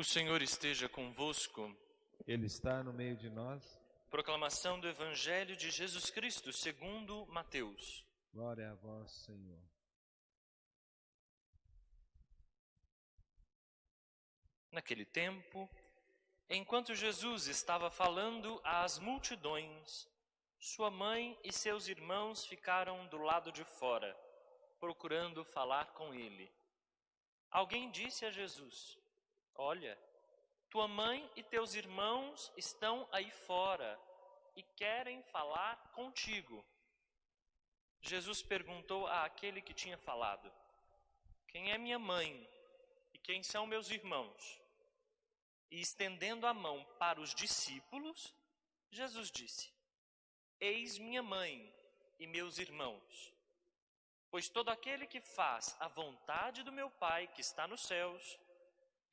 O Senhor esteja convosco. Ele está no meio de nós. Proclamação do Evangelho de Jesus Cristo, segundo Mateus. Glória a vós, Senhor. Naquele tempo, enquanto Jesus estava falando às multidões, sua mãe e seus irmãos ficaram do lado de fora, procurando falar com ele. Alguém disse a Jesus: "Olha, tua mãe e teus irmãos estão aí fora e querem falar contigo." Jesus perguntou àquele que tinha falado: "Quem é minha mãe e quem são meus irmãos?" E estendendo a mão para os discípulos, Jesus disse: "Eis minha mãe e meus irmãos. Pois todo aquele que faz a vontade do meu Pai que está nos céus,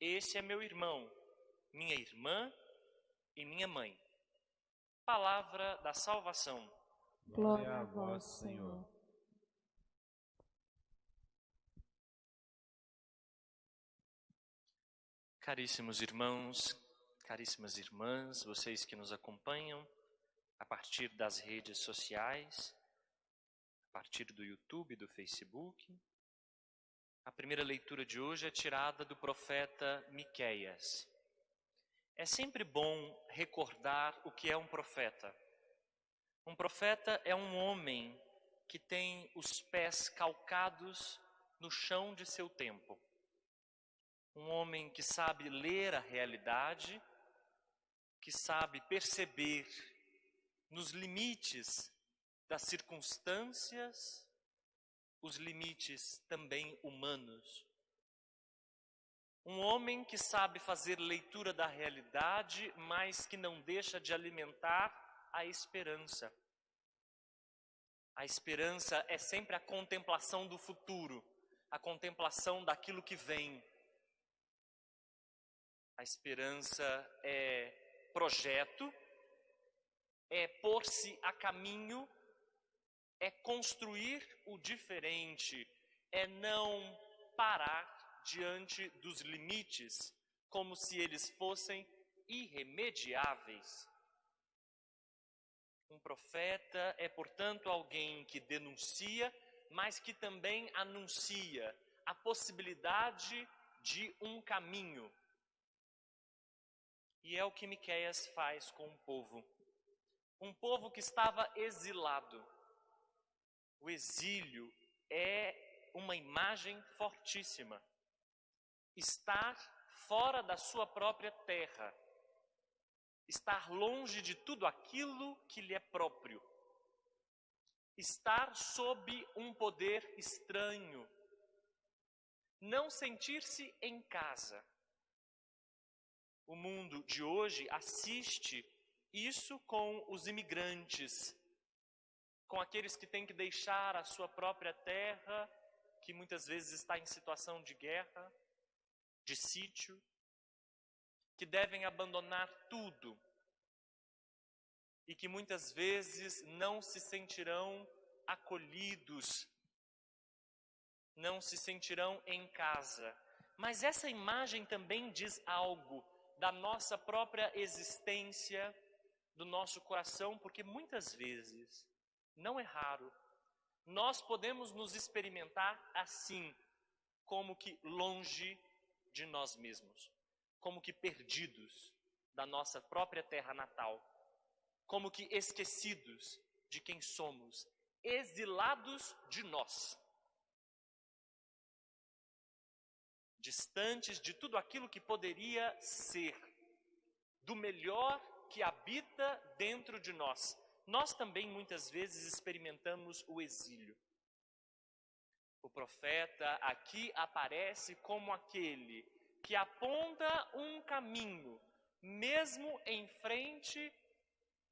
esse é meu irmão, minha irmã e minha mãe." Palavra da salvação. Glória a vós, Senhor. Caríssimos irmãos, caríssimas irmãs, vocês que nos acompanham a partir das redes sociais, a partir do YouTube, do Facebook, a primeira leitura de hoje é tirada do profeta Miqueias. É sempre bom recordar o que é um profeta. Um profeta é um homem que tem os pés calcados no chão de seu tempo. Um homem que sabe ler a realidade, que sabe perceber nos limites das circunstâncias, os limites também humanos. Um homem que sabe fazer leitura da realidade, mas que não deixa de alimentar a esperança. A esperança é sempre a contemplação do futuro, a contemplação daquilo que vem. A esperança é projeto, é pôr-se a caminho, é construir o diferente, é não parar diante dos limites como se eles fossem irremediáveis. Um profeta é, portanto, alguém que denuncia, mas que também anuncia a possibilidade de um caminho. E é o que Miqueias faz com o povo. Um povo que estava exilado. O exílio é uma imagem fortíssima. Estar fora da sua própria terra. Estar longe de tudo aquilo que lhe é próprio. Estar sob um poder estranho. Não sentir-se em casa. O mundo de hoje assiste isso com os imigrantes, com aqueles que têm que deixar a sua própria terra, que muitas vezes está em situação de guerra, de sítio, que devem abandonar tudo e que muitas vezes não se sentirão acolhidos, não se sentirão em casa. Mas essa imagem também diz algo da nossa própria existência, do nosso coração, porque muitas vezes, não é raro, nós podemos nos experimentar assim, como que longe de nós mesmos, como que perdidos da nossa própria terra natal, como que esquecidos de quem somos, exilados de nós. Distantes de tudo aquilo que poderia ser, do melhor que habita dentro de nós. Nós também muitas vezes experimentamos o exílio. O profeta aqui aparece como aquele que aponta um caminho, mesmo em frente,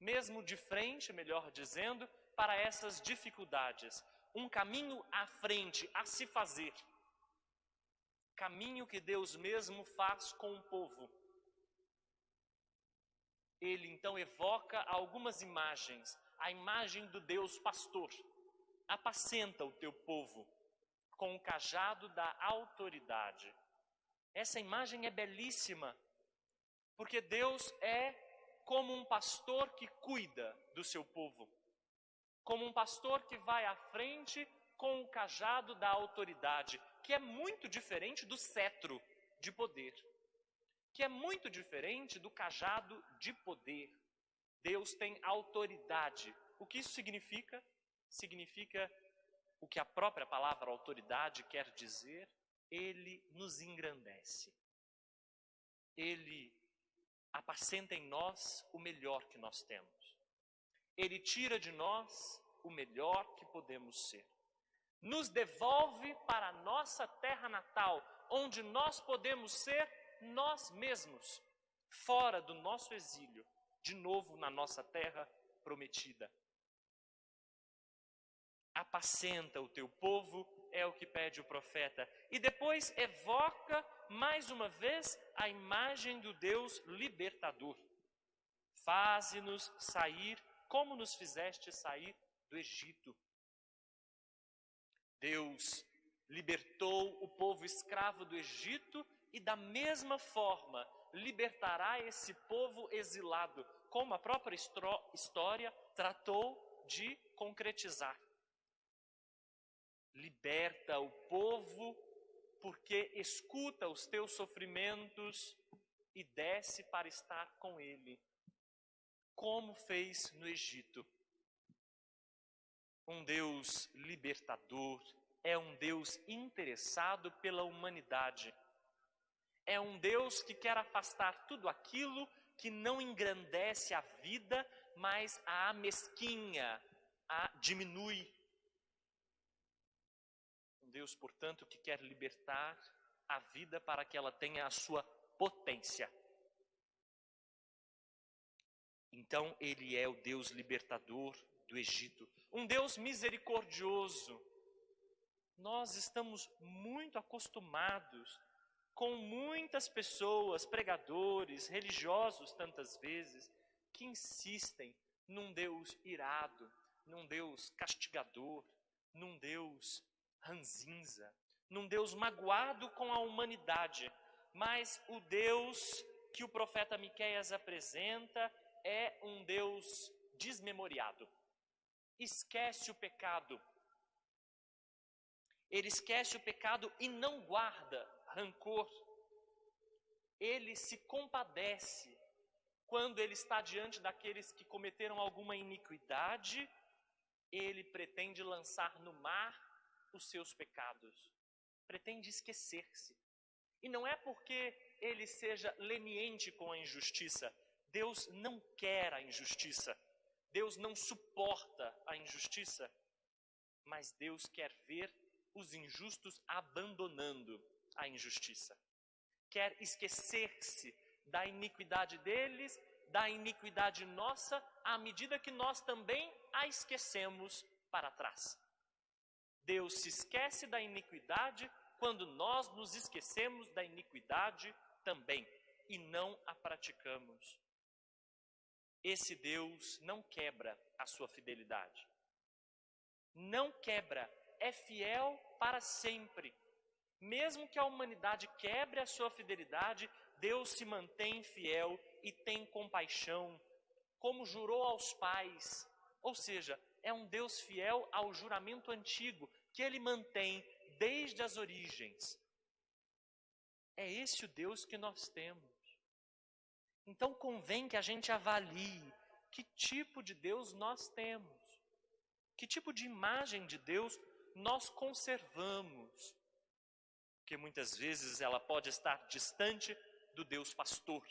mesmo de frente, melhor dizendo, para essas dificuldades. Um caminho à frente, a se fazer. Caminho que Deus mesmo faz com o povo. Ele então evoca algumas imagens. A imagem do Deus pastor. Apacenta o teu povo com o cajado da autoridade. Essa imagem é belíssima, porque Deus é como um pastor que cuida do seu povo, como um pastor que vai à frente com o cajado da autoridade, que é muito diferente do cetro de poder, que é muito diferente do cajado de poder. Deus tem autoridade. O que isso significa? Significa o que a própria palavra autoridade quer dizer: Ele nos engrandece. Ele apacenta em nós o melhor que nós temos. Ele tira de nós o melhor que podemos ser. Nos devolve para a nossa terra natal, onde nós podemos ser nós mesmos, fora do nosso exílio, de novo na nossa terra prometida. Apacenta o teu povo, é o que pede o profeta. E depois evoca mais uma vez a imagem do Deus libertador. Faze-nos sair como nos fizeste sair do Egito. Deus libertou o povo escravo do Egito e da mesma forma libertará esse povo exilado, como a própria história tratou de concretizar. Liberta o povo porque escuta os teus sofrimentos e desce para estar com ele, como fez no Egito. Um Deus libertador é um Deus interessado pela humanidade. É um Deus que quer afastar tudo aquilo que não engrandece a vida, mas a amesquinha, a diminui. Um Deus, portanto, que quer libertar a vida para que ela tenha a sua potência. Então, Ele é o Deus libertador do Egito. Um Deus misericordioso. Nós estamos muito acostumados com muitas pessoas, pregadores, religiosos tantas vezes, que insistem num Deus irado, num Deus castigador, num Deus ranzinza, num Deus magoado com a humanidade. Mas o Deus que o profeta Miqueias apresenta é um Deus desmemoriado. Esquece o pecado. Ele esquece o pecado e não guarda rancor. Ele se compadece quando ele está diante daqueles que cometeram alguma iniquidade. Ele pretende lançar no mar os seus pecados. Pretende esquecer-se. E não é porque ele seja leniente com a injustiça. Deus não quer a injustiça. Deus não suporta a injustiça. Mas Deus quer ver os injustos abandonando a injustiça. Quer esquecer-se da iniquidade deles, da iniquidade nossa, à medida que nós também a esquecemos para trás. Deus se esquece da iniquidade quando nós nos esquecemos da iniquidade também e não a praticamos. Esse Deus não quebra a sua fidelidade. Não quebra, é fiel para sempre. Mesmo que a humanidade quebre a sua fidelidade, Deus se mantém fiel e tem compaixão, como jurou aos pais. Ou seja, é um Deus fiel ao juramento antigo, que Ele mantém desde as origens. É esse o Deus que nós temos. Então convém que a gente avalie que tipo de Deus nós temos. Que tipo de imagem de Deus nós conservamos? Porque muitas vezes ela pode estar distante do Deus pastor,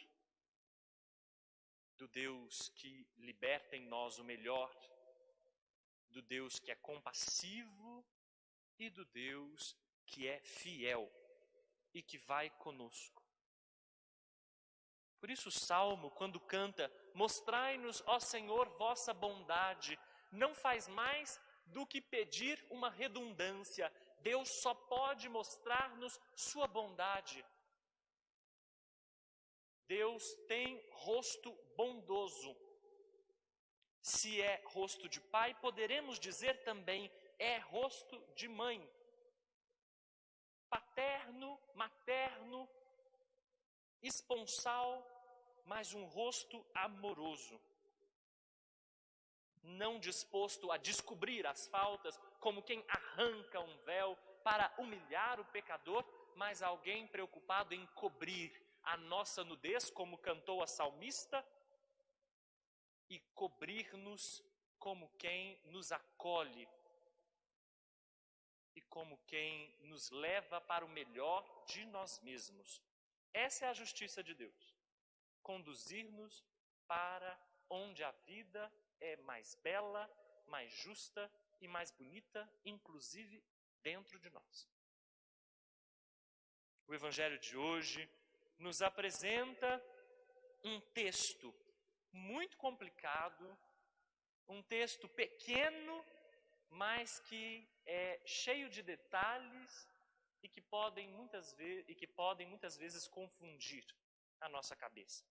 do Deus que liberta em nós o melhor, do Deus que é compassivo e do Deus que é fiel e que vai conosco. Por isso o Salmo, quando canta, mostrai-nos, ó Senhor, vossa bondade, não faz mais do que pedir uma redundância. Deus só pode mostrar-nos sua bondade. Deus tem rosto bondoso. Se é rosto de pai, poderemos dizer também, é rosto de mãe. Paterno, materno, esponsal, mas um rosto amoroso. Não disposto a descobrir as faltas, como quem arranca um véu para humilhar o pecador, mas alguém preocupado em cobrir a nossa nudez, como cantou a salmista, e cobrir-nos como quem nos acolhe e como quem nos leva para o melhor de nós mesmos. Essa é a justiça de Deus. Conduzir-nos para onde a vida é mais bela, mais justa e mais bonita, inclusive dentro de nós. O Evangelho de hoje nos apresenta um texto muito complicado, um texto pequeno, mas que é cheio de detalhes e que podem muitas vezes confundir a nossa cabeça.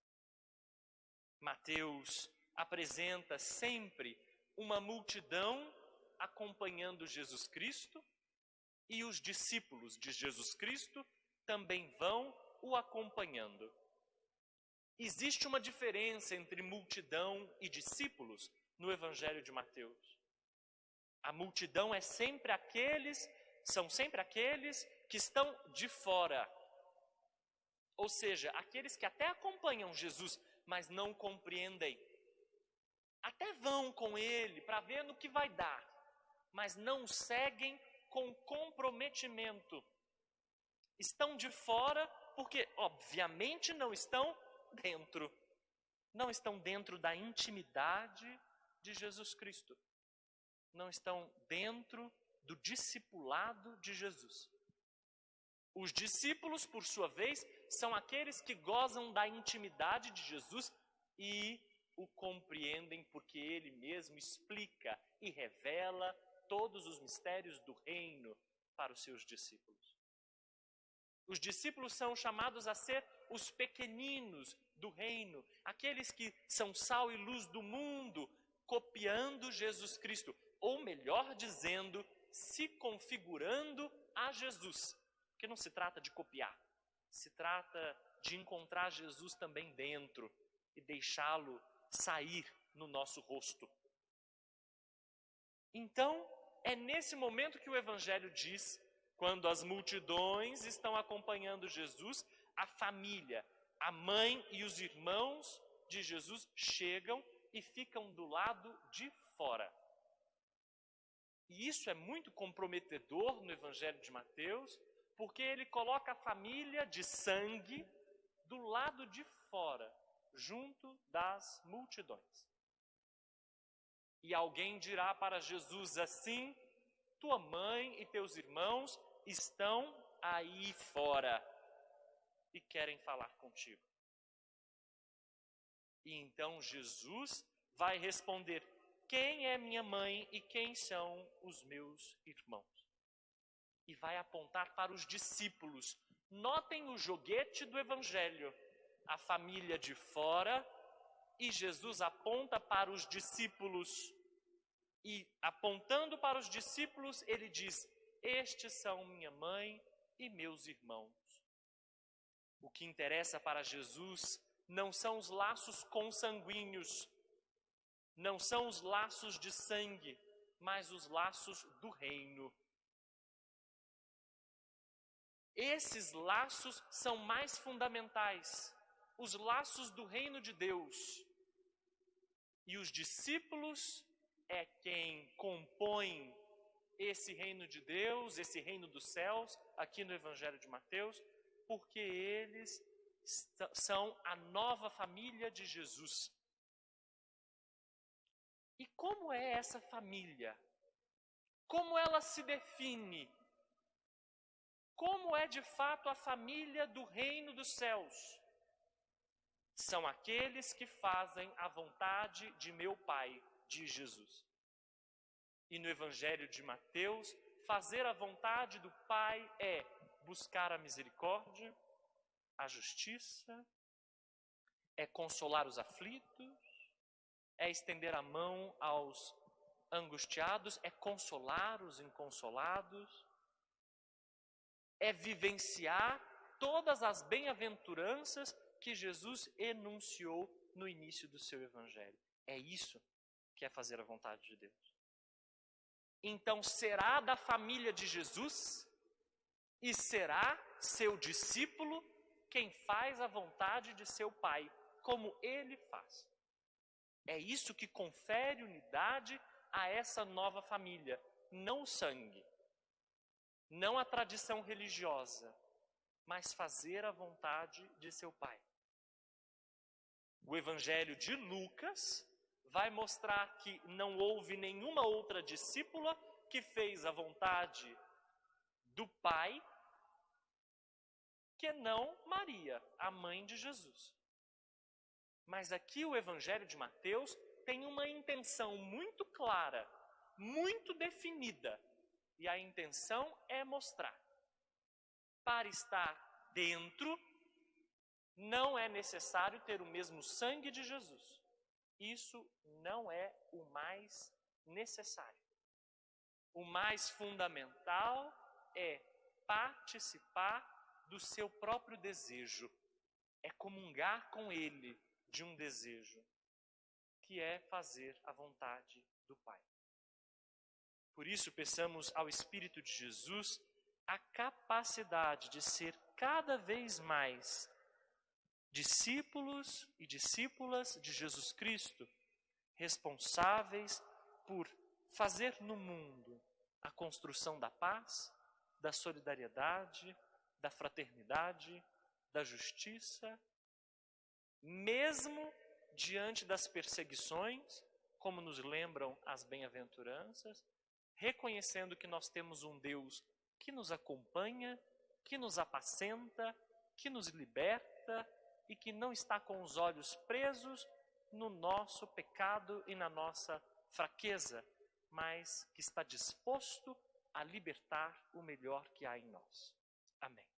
Mateus apresenta sempre uma multidão acompanhando Jesus Cristo, e os discípulos de Jesus Cristo também vão o acompanhando. Existe uma diferença entre multidão e discípulos no Evangelho de Mateus. A multidão são sempre aqueles que estão de fora. Ou seja, aqueles que até acompanham Jesus, mas não compreendem. Até vão com ele para ver no que vai dar, mas não seguem com comprometimento. Estão de fora porque, obviamente, não estão dentro. Não estão dentro da intimidade de Jesus Cristo. Não estão dentro do discipulado de Jesus. Os discípulos, por sua vez, são aqueles que gozam da intimidade de Jesus e o compreendem porque ele mesmo explica e revela todos os mistérios do reino para os seus discípulos. Os discípulos são chamados a ser os pequeninos do reino, aqueles que são sal e luz do mundo, copiando Jesus Cristo, ou melhor dizendo, se configurando a Jesus. Porque não se trata de copiar, se trata de encontrar Jesus também dentro e deixá-lo sair no nosso rosto. Então, é nesse momento que o Evangelho diz, quando as multidões estão acompanhando Jesus, a família, a mãe e os irmãos de Jesus chegam e ficam do lado de fora. E isso é muito comprometedor no Evangelho de Mateus, porque ele coloca a família de sangue do lado de fora, junto das multidões. E alguém dirá para Jesus assim: tua mãe e teus irmãos estão aí fora e querem falar contigo. E então Jesus vai responder: quem é minha mãe e quem são os meus irmãos? E vai apontar para os discípulos. Notem o joguete do Evangelho. A família de fora, e Jesus aponta para os discípulos. E apontando para os discípulos, ele diz: estes são minha mãe e meus irmãos. O que interessa para Jesus não são os laços consanguíneos, não são os laços de sangue, mas os laços do reino. Esses laços são mais fundamentais, os laços do reino de Deus. E os discípulos é quem compõe esse reino de Deus, esse reino dos céus, aqui no Evangelho de Mateus, porque eles são a nova família de Jesus. E como é essa família? Como ela se define? Como é de fato a família do reino dos céus? São aqueles que fazem a vontade de meu Pai, diz Jesus. E no Evangelho de Mateus, fazer a vontade do Pai é buscar a misericórdia, a justiça, é consolar os aflitos, é estender a mão aos angustiados, é consolar os inconsolados, é vivenciar todas as bem-aventuranças que Jesus enunciou no início do seu evangelho. É isso que é fazer a vontade de Deus. Então será da família de Jesus e será seu discípulo quem faz a vontade de seu Pai, como ele faz. É isso que confere unidade a essa nova família, não o sangue, não a tradição religiosa, mas fazer a vontade de seu Pai. O Evangelho de Lucas vai mostrar que não houve nenhuma outra discípula que fez a vontade do Pai que não Maria, a mãe de Jesus. Mas aqui o Evangelho de Mateus tem uma intenção muito clara, muito definida. E a intenção é mostrar: para estar dentro, não é necessário ter o mesmo sangue de Jesus. Isso não é o mais necessário. O mais fundamental é participar do seu próprio desejo. É comungar com ele de um desejo, que é fazer a vontade do Pai. Por isso, peçamos ao Espírito de Jesus a capacidade de ser cada vez mais discípulos e discípulas de Jesus Cristo, responsáveis por fazer no mundo a construção da paz, da solidariedade, da fraternidade, da justiça, mesmo diante das perseguições, como nos lembram as bem-aventuranças, reconhecendo que nós temos um Deus que nos acompanha, que nos apacenta, que nos liberta e que não está com os olhos presos no nosso pecado e na nossa fraqueza, mas que está disposto a libertar o melhor que há em nós. Amém.